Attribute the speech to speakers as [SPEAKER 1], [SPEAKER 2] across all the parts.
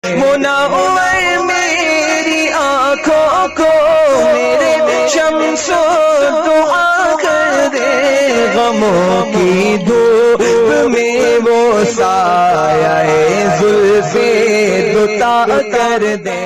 [SPEAKER 1] منور میری آنکھوں کو میرے شمس دعا کر دے، غموں کی دھوپ میں وہ سایہ زلف دتا کر دے۔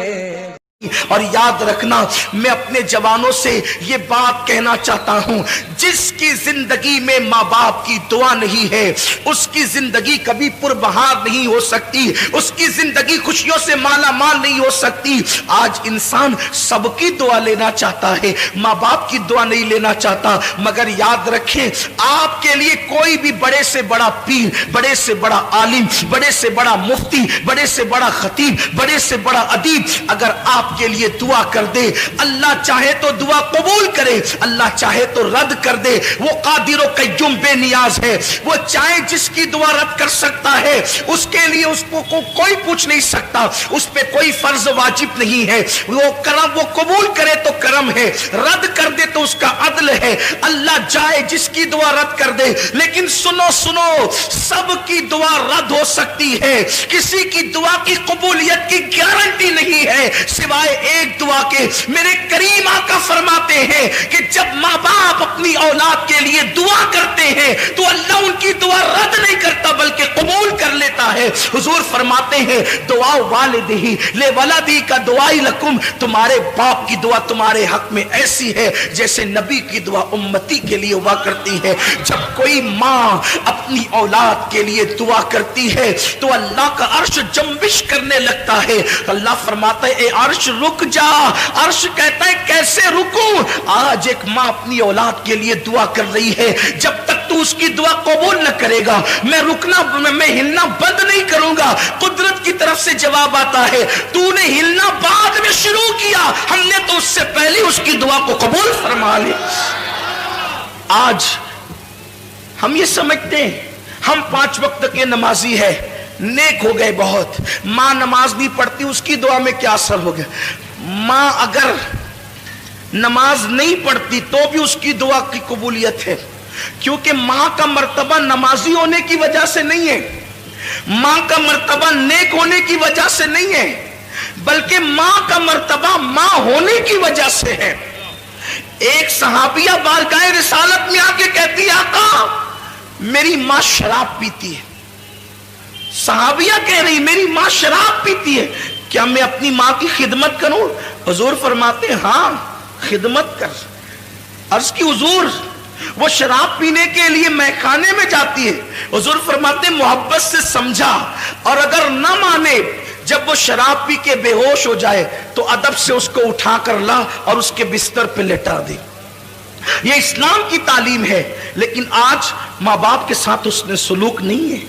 [SPEAKER 2] اور یاد رکھنا، میں اپنے جوانوں سے یہ بات کہنا چاہتا ہوں، جس کی زندگی میں ماں باپ کی دعا نہیں ہے اس کی زندگی کبھی پربہار نہیں ہو سکتی، اس کی زندگی خوشیوں سے مالا مال نہیں ہو سکتی۔ آج انسان سب کی دعا لینا چاہتا ہے، ماں باپ کی دعا نہیں لینا چاہتا، مگر یاد رکھیں آپ کے لیے کوئی بھی بڑے سے بڑا پیر، بڑے سے بڑا عالم، بڑے سے بڑا مفتی، بڑے سے بڑا خطیب، بڑے سے بڑا ادیب اگر آپ کے لیے دعا کر دے، اللہ چاہے تو دعا قبول کرے، اللہ چاہے تو رد کر دے۔ وہ قادر و قیوم بے نیاز ہے، وہ چاہے جس کی دعا رد کر سکتا ہے، اس کے لیے اس کو کوئی پوچھ نہیں سکتا، اس پہ کوئی فرض واجب نہیں ہے۔ وہ کرم، وہ قبول کرے تو کرم ہے، رد کر دے تو اس کا عدل ہے۔ اللہ چاہے جس کی دعا رد کر دے، لیکن سنو سنو، سب کی دعا رد ہو سکتی ہے، کسی کی دعا کی قبولیت کی گارنٹی نہیں ہے سوائے ایک دعا کے۔ میرے کریم آقا فرماتے ہیں کہ جب ماں باپ اپنی اولاد کے لیے دعا کرتے ہیں تو اللہ ان کی دعا رد نہیں کرتا بلکہ قبول کر لیتا ہے۔ حضور فرماتے ہیں دعا والدہ لولدہ کا دعائی لکم، تمہارے باپ کی دعا تمہارے حق میں ایسی ہے جیسے نبی کی دعا امتی کے لیے ہوا کرتی ہے۔ جب کوئی ماں اپنی اولاد کے لیے دعا کرتی ہے تو اللہ کا عرش جنبش کرنے لگتا ہے۔ اللہ فرماتا ہے اے عرش رک جا، عرش کہتا ہے کیسے رکوں؟ آج ایک ماں اپنی اولاد کے لیے دعا کر رہی ہے، جب تک تو اس کی دعا قبول نہ کرے گا میں رکنا، میں ہلنا بند نہیں کروں گا۔ قدرت کی طرف سے جواب آتا ہے تو نے ہلنا بعد میں شروع کیا، ہم نے تو اس سے پہلے اس کی دعا کو قبول فرما لی۔ آج ہم یہ سمجھتے ہیں ہم 5 وقت کے نمازی ہے، نیک ہو گئے بہت، ماں نماز نہیں پڑھتی اس کی دعا میں کیا اثر ہو گیا؟ ماں اگر نماز نہیں پڑھتی تو بھی اس کی دعا کی قبولیت ہے، کیونکہ ماں کا مرتبہ نمازی ہونے کی وجہ سے نہیں ہے، ماں کا مرتبہ نیک ہونے کی وجہ سے نہیں ہے، بلکہ ماں کا مرتبہ ماں ہونے کی وجہ سے ہے۔ ایک صحابیہ بارگاہ رسالت میں آ کے کہتی ہے آقا میری ماں شراب پیتی ہے۔ صحابیہ کہہ رہی میری ماں شراب پیتی ہے، کیا میں اپنی ماں کی خدمت کروں؟ حضور فرماتے ہیں ہاں خدمت کر۔ عرض کی حضور وہ شراب پینے کے لیے میخانے میں جاتی ہے، حضور فرماتے ہیں محبت سے سمجھا، اور اگر نہ مانے جب وہ شراب پی کے بے ہوش ہو جائے تو ادب سے اس کو اٹھا کر لا اور اس کے بستر پہ لٹا دے۔ یہ اسلام کی تعلیم ہے، لیکن آج ماں باپ کے ساتھ اس نے سلوک نہیں ہے۔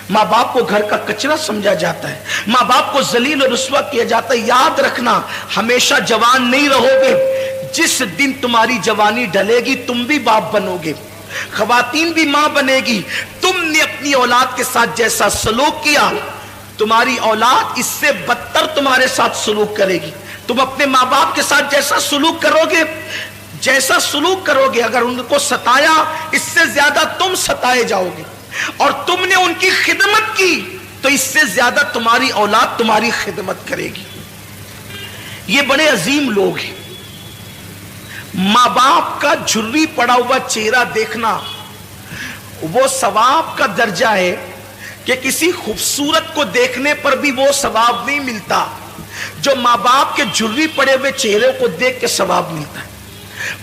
[SPEAKER 2] ماں باپ کو گھر کا کچرا سمجھا جاتا ہے، ماں باپ کو ذلیل و رسوا کیا جاتا ہے۔ یاد رکھنا ہمیشہ جوان نہیں رہو گے، جس دن تمہاری جوانی ڈھلے گی تم بھی باپ بنو گے، خواتین بھی ماں بنے گی۔ تم نے اپنی اولاد کے ساتھ جیسا سلوک کیا تمہاری اولاد اس سے بدتر تمہارے ساتھ سلوک کرے گی۔ تم اپنے ماں باپ کے ساتھ جیسا سلوک کرو گے، جیسا سلوک کرو گے، اگر ان کو ستایا اس سے زیادہ تم ستائے جاؤ گے، اور تم نے ان کی خدمت کی تو اس سے زیادہ تمہاری اولاد تمہاری خدمت کرے گی۔ یہ بڑے عظیم لوگ ہیں۔ ماں باپ کا جھری پڑا ہوا چہرہ دیکھنا وہ ثواب کا درجہ ہے کہ کسی خوبصورت کو دیکھنے پر بھی وہ ثواب نہیں ملتا جو ماں باپ کے جھری پڑے ہوئے چہرے کو دیکھ کے ثواب ملتا ہے۔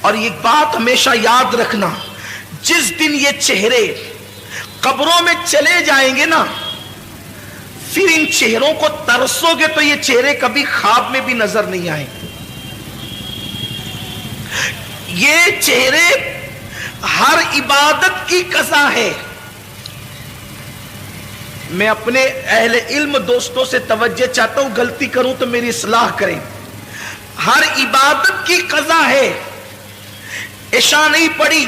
[SPEAKER 2] اور یہ بات ہمیشہ یاد رکھنا، جس دن یہ چہرے قبروں میں چلے جائیں گے نا، پھر ان چہروں کو ترسو گے تو یہ چہرے کبھی خواب میں بھی نظر نہیں آئیں گے۔ یہ چہرے ہر عبادت کی قضا ہے۔ میں اپنے اہل علم دوستوں سے توجہ چاہتا ہوں، غلطی کروں تو میری اصلاح کریں۔ ہر عبادت کی قضا ہے۔ عشاء نہیں پڑھی،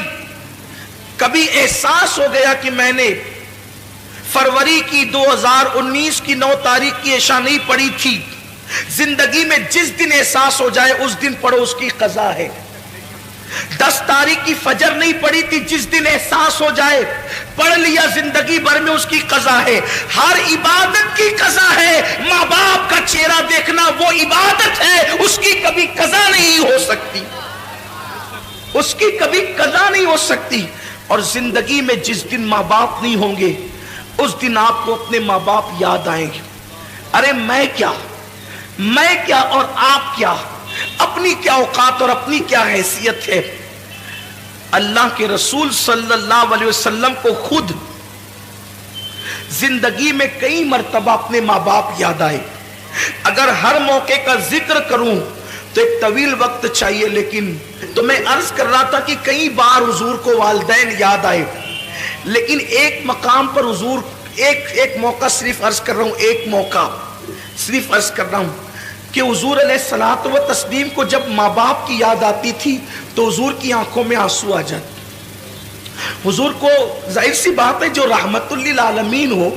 [SPEAKER 2] کبھی احساس ہو گیا کہ میں نے فروری کی 2019 کی 9 تاریخ کی عشاء نہیں پڑھی تھی، زندگی میں جس دن احساس ہو جائے اس دن پڑھو، اس کی قضا ہے۔ 10 تاریخ کی فجر نہیں پڑھی تھی، جس دن احساس ہو جائے پڑھ لیا، زندگی بھر میں اس کی قضا ہے۔ ہر عبادت کی قضا ہے۔ ماں باپ کا اس کی کبھی قضا نہیں ہو سکتی. اور زندگی میں جس دن ماں باپ نہیں ہوں گے اس دن آپ کو اپنے ماں باپ یاد آئیں گے. ارے میں کیا اور آپ کیا, اپنی کیا اوقات اور اپنی کیا حیثیت ہے. اللہ کے رسول صلی اللہ علیہ وسلم کو خود زندگی میں کئی مرتبہ اپنے ماں باپ یاد آئے. اگر ہر موقع کا ذکر کروں تو ایک طویل وقت چاہیے, لیکن تو میں عرض کر رہا تھا کہ کئی بار حضور کو والدین یاد آئے, لیکن ایک مقام پر حضور ایک موقع صرف عرض کر رہا ہوں, ایک موقع صرف عرض کر رہا ہوں کہ حضور علیہ الصلوۃ والتسلیم کو جب ماں باپ کی یاد آتی تھی تو حضور کی آنکھوں میں آنسو آ جاتے. حضور کو ظاہر سی بات ہے جو رحمت للعالمین ہو,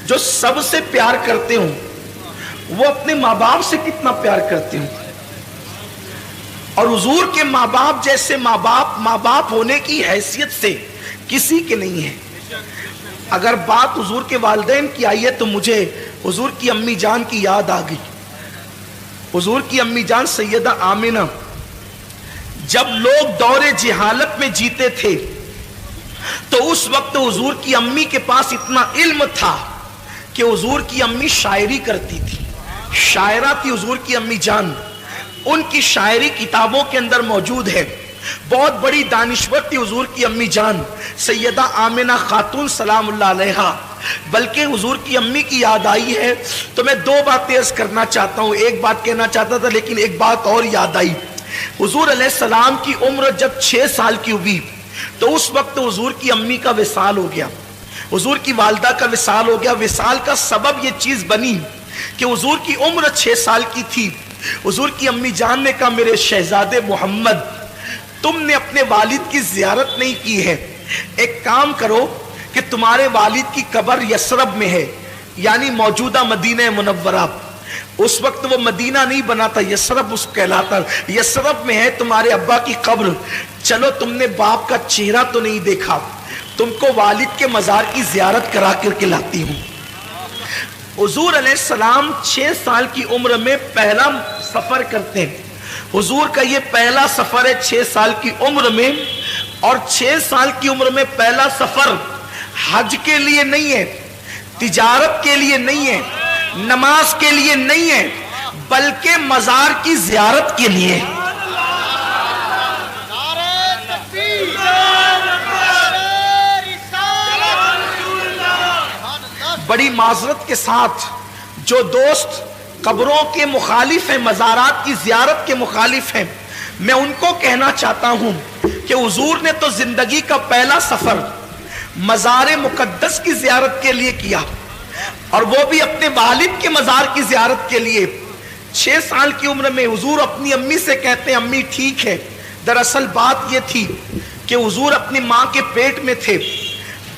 [SPEAKER 2] جو سب سے پیار کرتے ہوں, وہ اپنے ماں باپ سے کتنا پیار کرتے ہوں. اور حضور کے ماں باپ جیسے ماں باپ ہونے کی حیثیت سے کسی کے نہیں ہے. اگر بات حضور کے والدین کی آئی ہے تو مجھے حضور کی امی جان کی یاد آ گئی. حضور کی امی جان سیدہ آمنہ جب لوگ دور جہالت میں جیتے تھے تو اس وقت حضور کی امی کے پاس اتنا علم تھا کہ حضور کی امی شاعری کرتی تھی. شاعرہ تھی حضور کی امی جان, ان کی شاعری کتابوں کے اندر موجود ہے. بہت بڑی دانشور تھی حضور کی امی جان سیدہ آمنہ خاتون سلام اللہ علیہا. بلکہ حضور کی امی کی یاد آئی ہے تو میں دو باتیں عرض کرنا چاہتا ہوں. ایک بات کہنا چاہتا تھا لیکن ایک بات اور یاد آئی. حضور علیہ السلام کی عمر جب 6 سال کی ہوئی تو اس وقت حضور کی امی کا وصال ہو گیا, حضور کی والدہ کا وصال ہو گیا. وصال کا سبب یہ چیز بنی کہ حضور کی عمر 6 سال کی تھی. حضور کی امی جان نے کہا میرے شہزادے محمد, تم نے اپنے والد کی زیارت نہیں کی ہے, ایک کام کرو کہ تمہارے والد کی قبر یثرب میں ہے, یعنی موجودہ مدینہ منورہ. اس وقت وہ مدینہ نہیں بنا تھا, یثرب اس کہلاتا. یثرب میں ہے تمہارے ابا کی قبر. چلو تم نے باپ کا چہرہ تو نہیں دیکھا, تم کو والد کے مزار کی زیارت کرا کر کے لاتی ہوں. حضور علیہ السلام 6 سال کی عمر میں پہلا سفر کرتے ہیں. حضور کا یہ پہلا سفر ہے 6 سال کی عمر میں, اور 6 سال کی عمر میں پہلا سفر حج کے لیے نہیں ہے, تجارت کے لیے نہیں ہے, نماز کے لیے نہیں ہے, بلکہ مزار کی زیارت کے لیے. بڑی معذرت کے ساتھ جو دوست قبروں کے مخالف ہیں, مزارات کی زیارت کے مخالف ہیں, میں ان کو کہنا چاہتا ہوں کہ حضور نے تو زندگی کا پہلا سفر مزار مقدس کی زیارت کے لیے کیا, اور وہ بھی اپنے والد کے مزار کی زیارت کے لیے. 6 سال کی عمر میں حضور اپنی امی سے کہتے ہیں امی ٹھیک ہے. دراصل بات یہ تھی کہ حضور اپنی ماں کے پیٹ میں تھے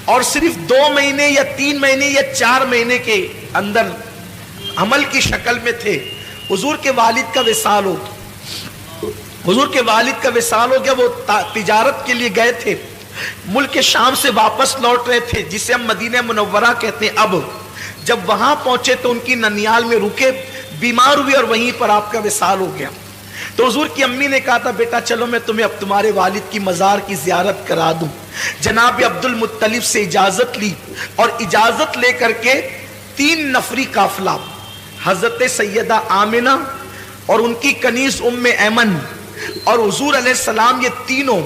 [SPEAKER 2] اور صرف 2 مہینے یا 3 مہینے یا 4 مہینے کے اندر حمل کی شکل میں تھے. حضور کے والد کا وصال ہو گیا. حضور کے والد کا وصال ہو گیا. وہ تجارت کے لیے گئے تھے, ملک شام سے واپس لوٹ رہے تھے جسے ہم مدینہ منورہ کہتے ہیں. اب جب وہاں پہنچے تو ان کی ننیال میں رکے, بیمار ہوئے اور وہیں پر آپ کا وصال ہو گیا. تو حضور کی امی نے کہا تھا بیٹا چلو میں تمہیں اب تمہارے والد کی مزار کی زیارت کرا دوں. جناب عبد المطلب سے اجازت لی اور اجازت لے کر کے 3 نفری قافلہ حضرت سیدہ آمنہ اور ان کی کنیز ام ایمن اور حضور علیہ السلام, یہ تینوں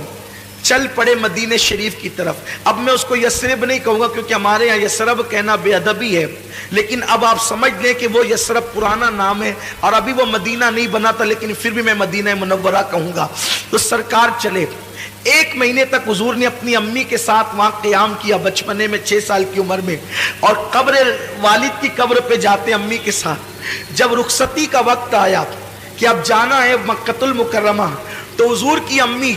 [SPEAKER 2] چل پڑے مدینہ شریف کی طرف. اب میں اس کو یثرب نہیں کہوں گا کیونکہ ہمارے یہاں یثرب کہنا بے ادبی ہے, لیکن اب آپ سمجھ لیں کہ وہ یثرب پرانا نام ہے اور ابھی وہ مدینہ نہیں بنا تھا, لیکن پھر بھی میں مدینہ منورہ کہوں گا. تو سرکار چلے. 1 مہینے تک حضور نے اپنی امی کے ساتھ وہاں قیام کیا بچپنے میں 6 سال کی عمر میں, اور قبر والد کی قبر پہ جاتے امی کے ساتھ. جب رخصتی کا وقت آیا کہ اب جانا ہے مکہ المکرمہ, تو حضور کی امی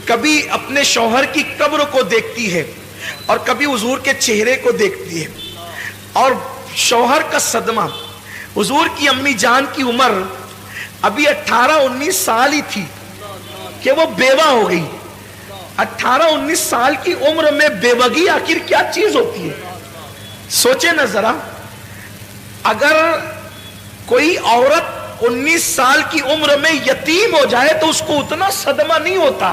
[SPEAKER 2] کبھی اپنے شوہر کی قبر کو دیکھتی ہے اور کبھی حضور کے چہرے کو دیکھتی ہے, اور شوہر کا صدمہ. حضور کی امی جان کی عمر ابھی 18-19 سال ہی تھی کہ وہ بیوہ ہو گئی. 18-19 سال کی عمر میں بیوگی آخر کیا چیز ہوتی ہے؟ سوچے نا ذرا, اگر کوئی عورت 19 سال کی عمر میں یتیم ہو جائے تو اس کو اتنا صدمہ نہیں ہوتا,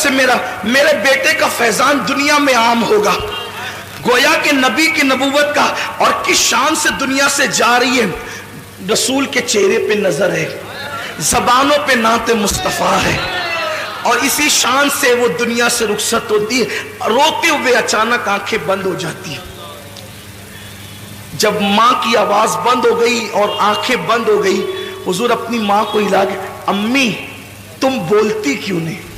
[SPEAKER 2] سے میرے بیٹے کا فیضان دنیا میں عام ہوگا. گویا کہ نبی کی نبوت کا اور کس شان سے دنیا سے جا رہی ہے. رسول کے چہرے پہ نظر ہے, زبانوں پہ نعت مصطفیٰ ہے, اور اسی شان سے وہ دنیا سے رخصت ہوتی ہے. روتے ہوئے اچانک آنکھیں بند ہو جاتی ہیں. جب ماں کی آواز بند ہو گئی اور آنکھیں بند ہو گئی, حضور اپنی ماں کو ہلا کے, امی تم بولتی کیوں نہیں؟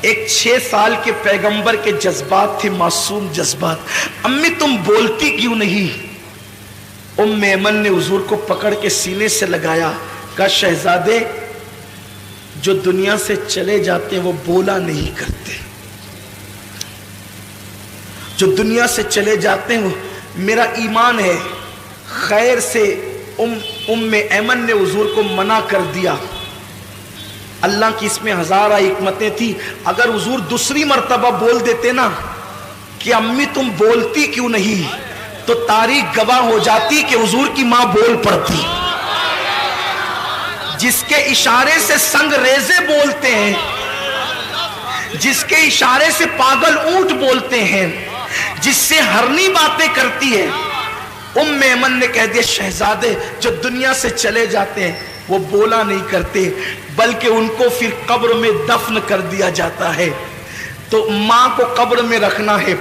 [SPEAKER 2] ایک 6 سال کے پیغمبر کے جذبات تھے, معصوم جذبات. امی تم بولتی کیوں نہیں؟ ام ایمن نے حضور کو پکڑ کے سینے سے لگایا, کہا شہزادے جو دنیا سے چلے جاتے ہیں وہ بولا نہیں کرتے, جو دنیا سے چلے جاتے ہیں وہ میرا ایمان ہے. خیر سے ام ایمن نے حضور کو منع کر دیا. اللہ کی اس میں ہزارہ حکمتیں تھی. اگر حضور دوسری مرتبہ بول دیتے نا کہ امی تم بولتی کیوں نہیں, تو تاریخ گواہ ہو جاتی کہ حضور کی ماں بول پڑتی. جس کے اشارے سے سنگ ریزے بولتے ہیں, جس کے اشارے سے پاگل اونٹ بولتے ہیں, جس سے ہرنی باتیں کرتی ہے, ام ایمن نے کہہ دیا شہزادے جو دنیا سے چلے جاتے ہیں وہ بولا نہیں کرتے, بلکہ ان کو پھر قبر میں دفن کر دیا جاتا ہے. تو ماں کو قبر میں رکھنا ہے.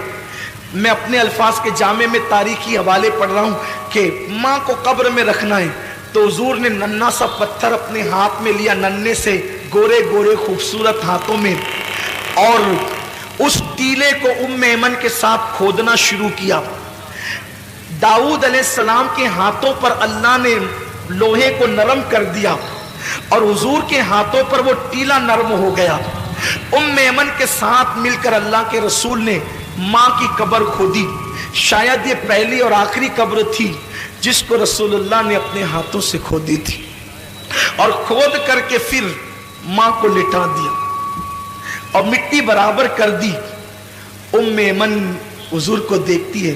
[SPEAKER 2] میں اپنے الفاظ کے جامع میں تاریخی حوالے پڑھ رہا ہوں کہ ماں کو قبر میں رکھنا ہے. تو حضور نے ننھا سا پتھر اپنے ہاتھ میں لیا, ننھے سے گورے گورے خوبصورت ہاتھوں میں, اور اس ٹیلے کو ام ایمن کے ساتھ کھودنا شروع کیا. داؤد علیہ السلام کے ہاتھوں پر اللہ نے لوہے کو نرم کر دیا اور حضور کے ہاتھوں پر وہ ٹیلا نرم ہو گیا. ام ایمن کے ساتھ مل کر اللہ کے رسول نے ماں کی قبر کھودی. شاید یہ پہلی اور آخری قبر تھی جس کو رسول اللہ نے اپنے ہاتھوں سے کھودی تھی, اور کھود کر کے پھر ماں کو لٹا دیا اور مٹی برابر کر دی. ام ایمن حضور کو دیکھتی ہے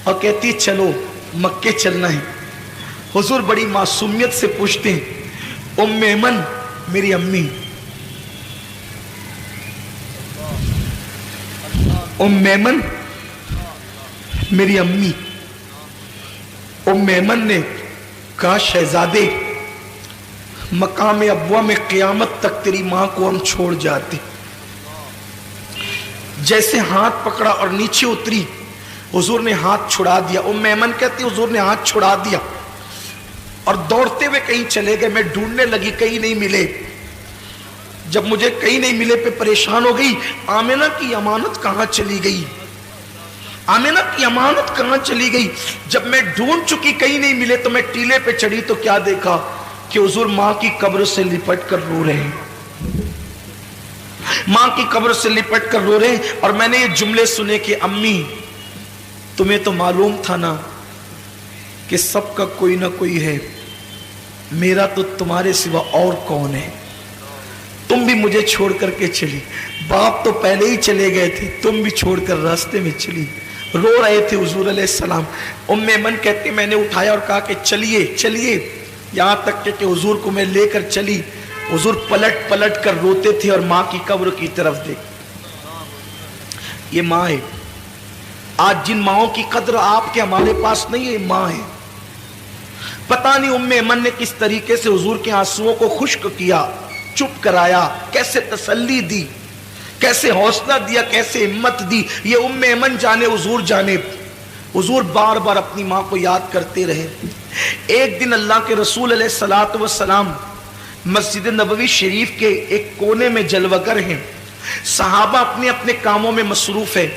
[SPEAKER 2] اور کہتی ہے چلو مکے چلنا ہے. حضور بڑی معصومیت سے پوچھتے ہیں ام ایمن میری امی, ام ایمن میری امی. ام ایمن نے کہا شہزادے مقام ابوا میں قیامت تک تیری ماں کو ہم چھوڑ جاتے. جیسے ہاتھ پکڑا اور نیچے اتری, حضور نے ہاتھ چھڑا دیا. ام ایمن کہتی حضور نے ہاتھ چھڑا دیا اور دوڑتے ہوئے کہیں چلے گئے. میں ڈھونڈنے لگی, کہیں نہیں ملے. جب مجھے کہیں نہیں ملے پہ پریشان ہو گئی. آمنہ کی امانت کہاں چلی گئی, آمنہ کی امانت کہاں چلی گئی. جب میں ڈھونڈ چکی کہیں نہیں ملے تو میں ٹیلے پہ چڑھی تو کیا دیکھا کہ حضور ماں کی قبر سے لپٹ کر رو رہے ہیں, ماں کی قبر سے لپٹ کر رو رہے ہیں. اور میں نے یہ جملے سنے کہ امی تمہیں تو معلوم تھا نا کہ سب کا کوئی نہ کوئی ہے, میرا تو تمہارے سوا اور کون ہے, تم بھی مجھے چھوڑ کر کے چلی. باپ تو پہلے ہی چلے گئے تھے, تم بھی چھوڑ کر راستے میں چلی. رو رہے تھے حضور علیہ السلام. ام ایمن کہتے میں نے اٹھایا اور کہا کہ چلیے چلیے, یہاں تک کہ حضور کو میں لے کر چلی. حضور پلٹ پلٹ کر روتے تھے اور ماں کی قبر کی طرف دیکھ. یہ ماں ہے. آج جن ماؤں کی قدر آپ کے ہمارے پاس نہیں ہے, ماں ہے. پتہ نہیں ام ایمن نے کس طریقے سے حضور کے آنسوؤں کو خشک کیا, چپ کرایا, کیسے تسلی دی, کیسے حوصلہ دیا, کیسے ہمت دی, یہ ام ایمن جانے حضور جانے. حضور بار بار اپنی ماں کو یاد کرتے رہے. ایک دن اللہ کے رسول علیہ الصلوۃ والسلام مسجد نبوی شریف کے ایک کونے میں جلوگر ہیں, صحابہ اپنے اپنے کاموں میں مصروف ہے.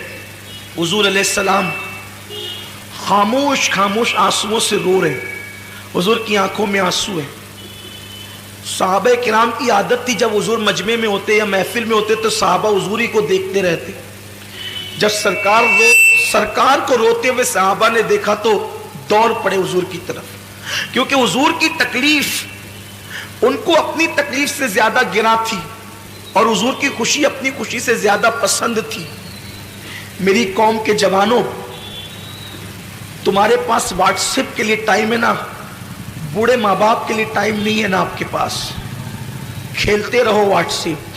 [SPEAKER 2] حضور علیہ السلام خاموش خاموش آنسوؤں سے رو رہے. حضور کی آنکھوں میں آنسو ہے. صحابہ کرام کی عادت تھی جب حضور مجمع میں ہوتے یا محفل میں ہوتے تو صحابہ حضوری کو دیکھتے رہتے. جب سرکار کو روتے ہوئے صحابہ نے دیکھا تو دوڑ پڑے حضور کی طرف, کیونکہ حضور کی تکلیف ان کو اپنی تکلیف سے زیادہ گراں تھی اور حضور کی خوشی اپنی خوشی سے زیادہ پسند تھی. میری قوم کے جوانوں, تمہارے پاس واٹس ایپ کے لیے ٹائم ہے نا, بوڑھے ماں باپ کے لیے ٹائم نہیں ہے نا آپ کے پاس. کھیلتے رہو واٹس ایپ,